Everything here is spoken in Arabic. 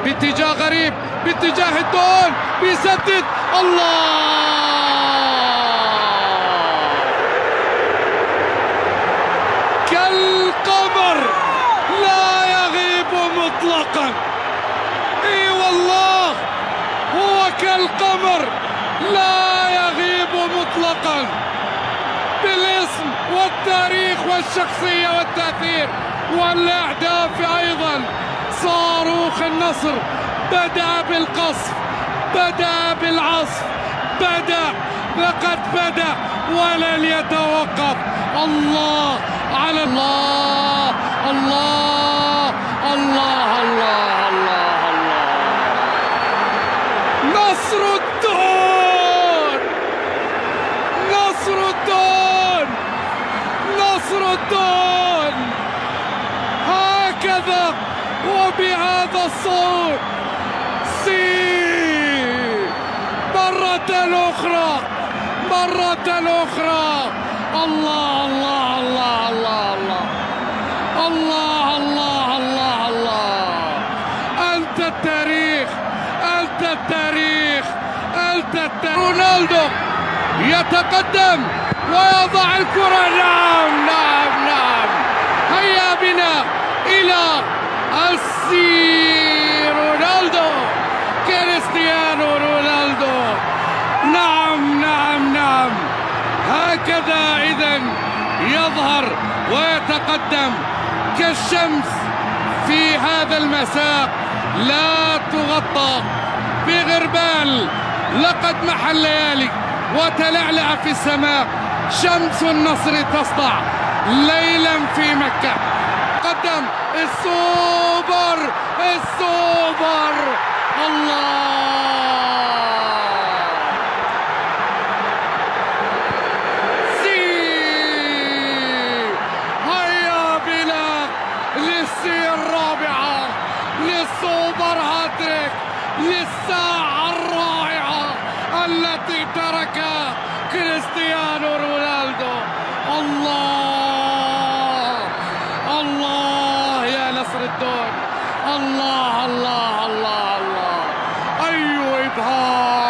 باتجاه غريب، باتجاه الجول، بيسدد. الله كالقمر لا يغيب مطلقا. اي والله هو كالقمر لا يغيب مطلقا، بالاسم والتاريخ والشخصية والتأثير والأهداف أيضا. صاروخ النصر بدأ بالقصف، بدأ بالعصف، لقد بدأ ولن يتوقف. الله على الله، الله الله الله الله الله. نصر الدون، نصر الدون، نصر الدون. هكذا وبهذا الصوت مرة أخرى، مرة أخرى. الله الله الله الله الله الله الله الله الله. أنت التاريخ، أنت التاريخ، أنت التاريخ. رونالدو يتقدم ويضع الكرة. نعم نعم نعم. هيا بنا إلى رونالدو، كريستيانو رونالدو. نعم نعم نعم. هكذا إذن يظهر ويتقدم كالشمس في هذا المساء، لا تغطى بغربال. لقد محى الليالي وتلعلع في السماء، شمس النصر تسطع ليلا في مكة. قدم السوبر، السوبر. الله هيا بنا الرابعة للسوبر هاتريك، للساعة الرائعة التي تركها كريستيانو رونالدو. الله الله يا نصر الدون. الله الله الله الله. أي إبهار.